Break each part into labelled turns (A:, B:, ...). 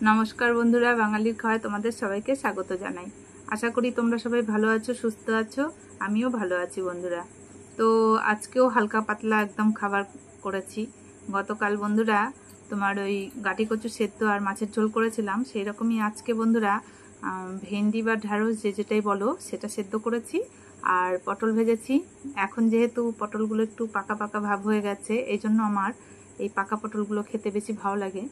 A: নমস্কার বন্ধুরা, বাঙালির খাওয়ায় তোমাদের সবাইকে স্বাগত জানাই। আশা করি তোমরা সবাই ভালো আছো, সুস্থ আছো। আমিও ভালো আছি বন্ধুরা। তো আজকেও হালকা পাতলা একদম খাবার করেছি। গতকাল বন্ধুরা তোমার ওই গাটি কচু সেদ্ধ আর মাছের ঝোল করেছিলাম, সেই রকমই আজকে বন্ধুরা ভেন্ডি বা ঢ্যাঁড়স যেটাই বলো সেটা সেদ্ধ করেছি আর পটল ভেজেছি। এখন যেহেতু পটলগুলো একটু পাকা পাকা ভাব হয়ে গেছে, এই জন্য আমার এই পাকা পটলগুলো খেতে বেশি ভালো লাগে।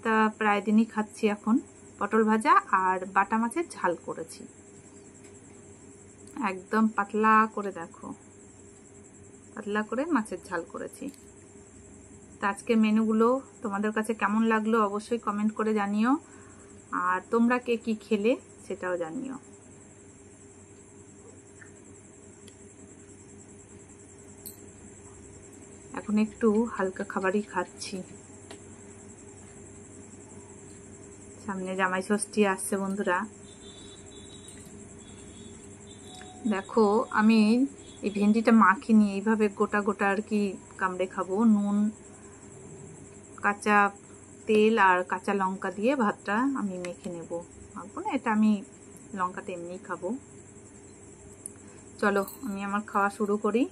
A: তা প্রায় দিনই খাচ্ছি এখন। পটল ভাজা আর বাটা মাছের ঝাল করেছি, একদম পাতলা করে, দেখো পাতলা করে মাছের ঝাল করেছি। তা আজকে মেনুগুলো তোমাদের কাছে কেমন লাগলো অবশ্যই কমেন্ট করে জানিও, আর তোমরা কে কি খেলে সেটাও জানিও। এখন একটু হালকা খাবারই খাচ্ছি। সামনে জামাই ষষ্ঠী আসছে বন্ধুরা। দেখো আমি এই ভেন্ডিটা মাখিনি, এইভাবে গোটা গোটা আর কি কামড়ে খাবো। নুন, কাঁচা তেল আর কাঁচা লঙ্কা দিয়ে ভাতটা আমি মেখে নেব। মাখবো না, এটা আমি লঙ্কাতে এমনিই খাবো। চলো আমি আমার খাওয়া শুরু করি।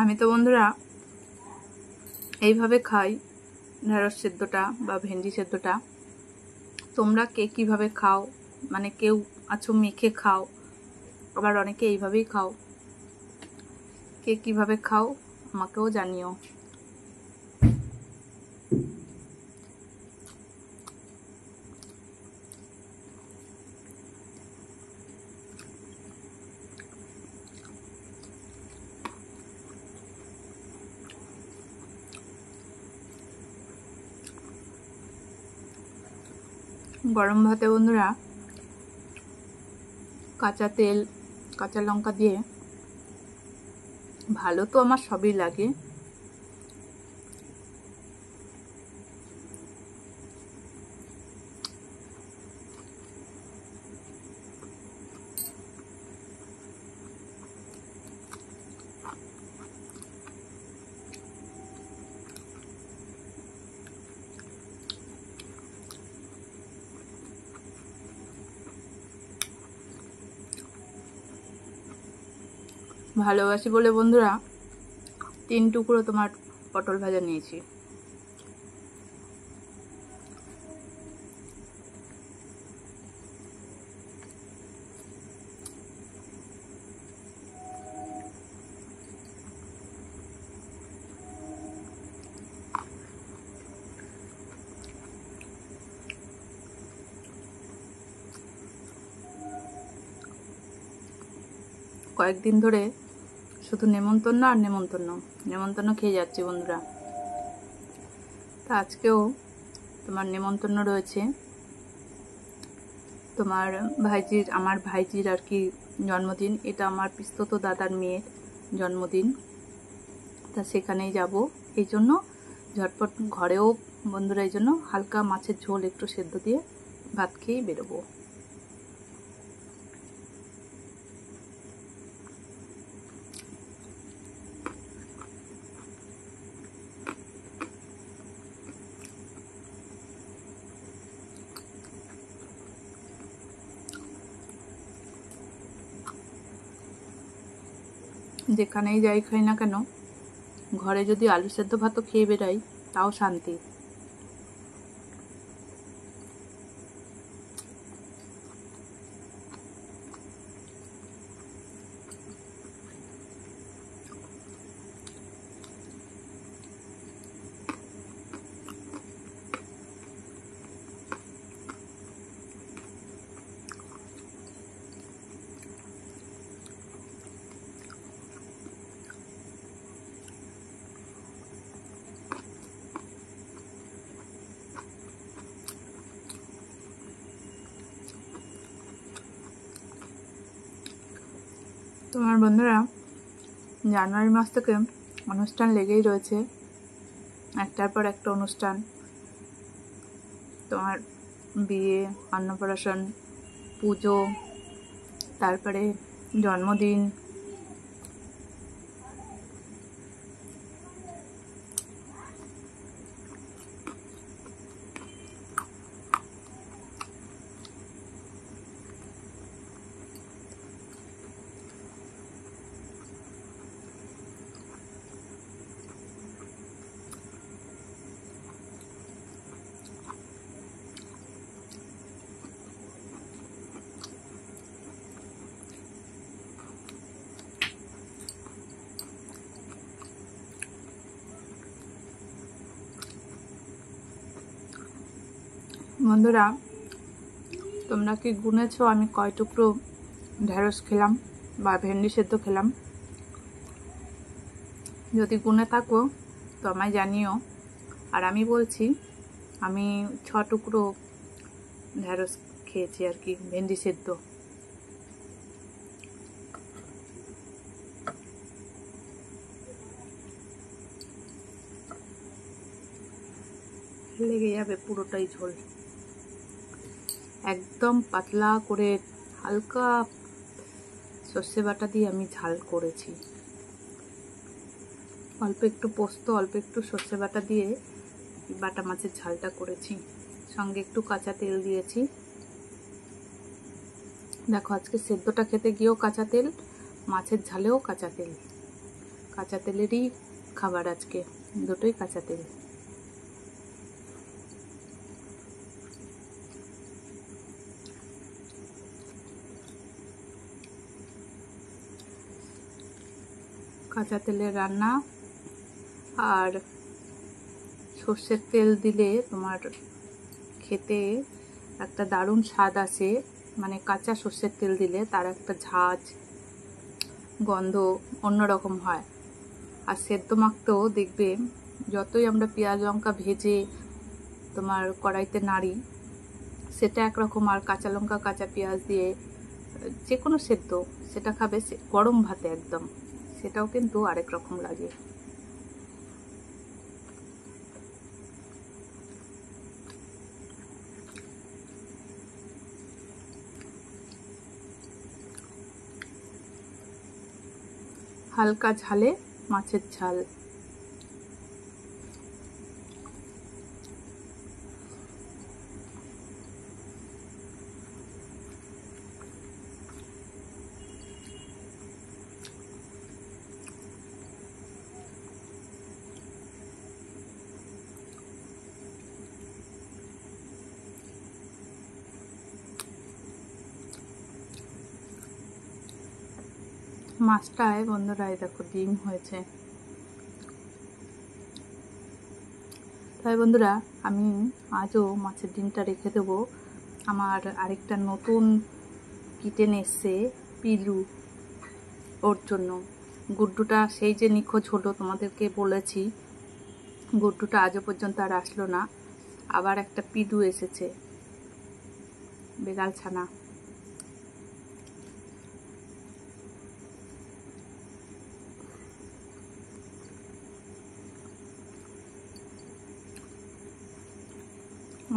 A: আমি তো বন্ধুরা এইভাবে খাই ঢেঁড়স সেদ্ধটা বা ভেন্ডি সেদ্ধটা। তোমরা কে কিভাবে খাও, মানে কেউ আছো মেখে খাও, আবার অনেকে এইভাবেই খাও। কে কিভাবে খাও আমাকেও জানিও। গরম ভাতে বন্ধুরা কাঁচা তেল, কাঁচা লঙ্কা দিয়ে, ভালো তো আমার সবই লাগে। ভালোবাসি বলে বন্ধুরা 3 টুকরো তোমার পটল ভাজা নিয়েছি। কয়েকদিন ধরে শুধু নেমন্তন্ন আর নেমন্তন্ন খেয়ে যাচ্ছি বন্ধুরা। তা আজকেও তোমার নেমন্তন্ন রয়েছে। তোমার আমার ভাইজির আর কি জন্মদিন। এটা আমার পিস্তত দাদার মেয়ের জন্মদিন। তা সেখানেই যাব, এই জন্য ঝটপট ঘরেও বন্ধুরা এই জন্য হালকা মাছের ঝোল একটু সেদ্ধ দিয়ে ভাত খেয়েই বেরোবো। যেখানেই যাই খাই না কেন, ঘরে যদি আলু সেদ্ধ ভাতও খেয়ে বেরাই তাও শান্তি। তোমার বন্ধুরা, জানুয়ারি মাস থেকে অনুষ্ঠান লেগেই রয়েছে, একটার পর একটা অনুষ্ঠান। তোমার বিয়ে, অন্নপ্রাশন, পুজো, তারপরে জন্মদিন, বন্ধুরা তোমরা কি গুনেছো আমি কয় টুকরো ঢেঁড়স খেলাম বা ভেন্ডি সেদ্ধ খেলাম? যদি গুনে থাকো তো আমায় জানিও। আর আমি বলছি আমি 6 টুকরো ঢেঁড়স খেয়েছি আর কি, ভেন্ডি সেদ্ধ। লেগে যাবে পুরোটাই ঝোল। একদম পাতলা করে হালকা সর্ষে বাটা দিয়ে আমি ঝাল করেছি। অল্প একটু পোস্ত, অল্প একটু সর্ষে বাটা দিয়ে বাটা মাছের ঝালটা করেছি, সঙ্গে একটু কাঁচা তেল দিয়েছি। দেখো আজকে সেদ্ধটা খেতে গিয়েও কাঁচা তেল, মাছের ঝালেও কাঁচা তেল, কাঁচা তেলেরই খাবার আজকে, দুটোই কাঁচা তেল। কাঁচা তেলের রান্না আর সর্ষের তেল দিলে তোমার খেতে একটা দারুণ স্বাদ আসে। মানে কাঁচা সর্ষের তেল দিলে তার একটা ঝাঁজ গন্ধ অন্যরকম হয়। আর সেদ্ধ মাখতেও দেখবে যতই আমরা পেঁয়াজ লঙ্কা ভেজে তোমার কড়াইতে নাড়ি সেটা একরকম, আর কাঁচা লঙ্কা কাঁচা পেঁয়াজ দিয়ে যে কোনো সেদ্ধ সেটা খাবে গরম ভাতে একদম, সেটাও কিন্তু আরেক রকম লাগে। হালকা ঝালে মাছের ঝাল। মাছটায় বন্ধুরা দেখো ডিম হয়েছে। তাই বন্ধুরা আমি আজও মাছের ডিমটা রেখে দেবো। আমার আরেকটা নতুন কিটেন এসছে পিলু, ওর জন্য। গুড্ডুটা সেই যে নিখোঁজ হলো, তোমাদেরকে বলেছি, গুড্ডুটা আজও পর্যন্ত আর আসলো না। আবার একটা পিলু এসেছে, বেগাল ছানা।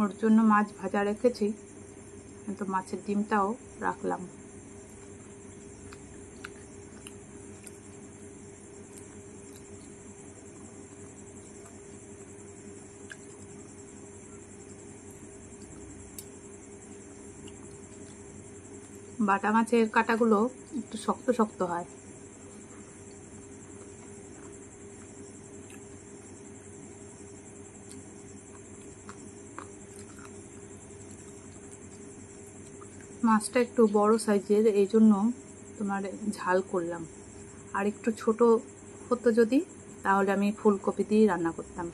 A: ওর জন্য মাছ ভাজা রেখেছি, কিন্তু মাছের ডিমটাও রাখলাম। বাটা মাছের কাঁটাগুলো একটু শক্ত শক্ত হয়। মাছটা একটু বড় সাইজের, এই জন্য তোমার ঝাল করলাম। আর একটু ছোট হতো যদি, তাহলে আমি ফুলকপি দিয়ে রান্না করতাম।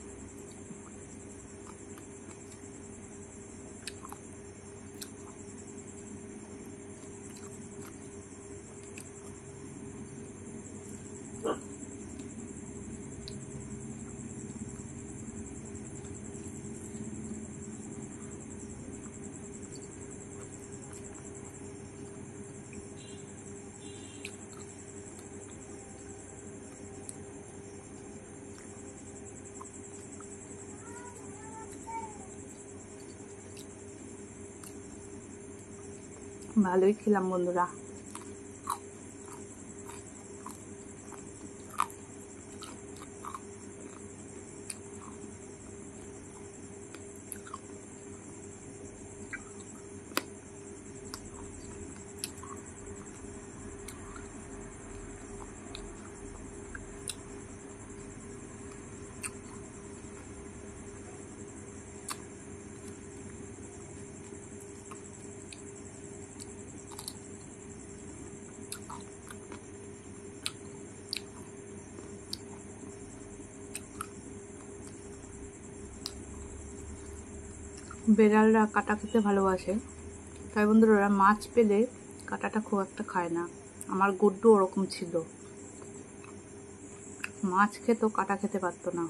A: ভালোই খেলাম বন্ধুরা। বেড়ালরা কাটা খেতে ভালোবাসে, তাই বন্ধুরা ওরা মাছ পেলে কাটাটা খুব একটা খায় না। আমার গুড্ডু ওরকম ছিল, মাছ খেত, কাটা খেতে পারতো না।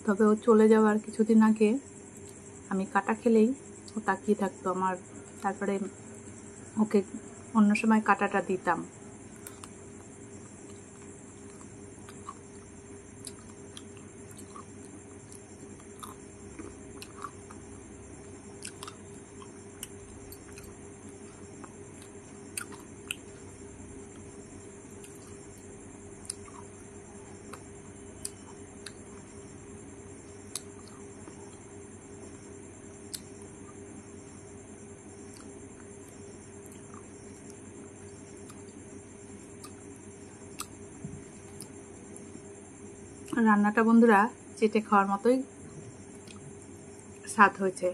A: তবে ও চলে যাওয়ার কিছুদিন আগে আমি কাটা খেলেই ও তাকিয়ে থাকতো আমার, তারপরে ওকে অন্য সময় কাটাটা দিতাম। রান্নাটা বন্ধুরা চেটে খাওয়ার মতোই স্বাদ হয়েছে।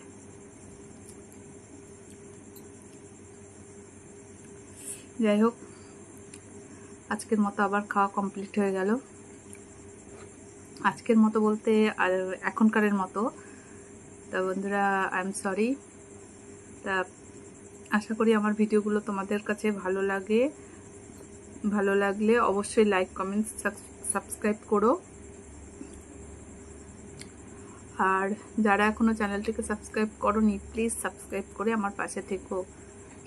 A: যাই হোক, আজকের মতো আবার খাওয়া কমপ্লিট হয়ে গেল। আজকের মতো বলতে আর এখনকারের মতো। তা বন্ধুরা, আই এম সরি। তা আশা করি আমার ভিডিওগুলো তোমাদের কাছে ভালো লাগে। ভালো লাগলে অবশ্যই লাইক, কমেন্ট, সাবস্ক্রাইব করো। আর যারা এখনো চ্যানেলটিকে সাবস্ক্রাইব করোনি, প্লিজ সাবস্ক্রাইব করে আমার পাশে থেকো।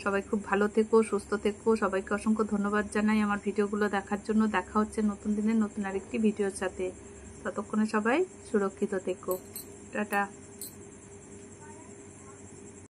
A: সবাই খুব ভালো থেকো, সুস্থ থেকো। সবাইকে অসংখ্য ধন্যবাদ জানাই আমার ভিডিওগুলো দেখার জন্য। দেখা হচ্ছে নতুন দিনের নতুন আরেকটি ভিডিওর সাথে। ততক্ষণে সবাই সুরক্ষিত থেকো। টাটা।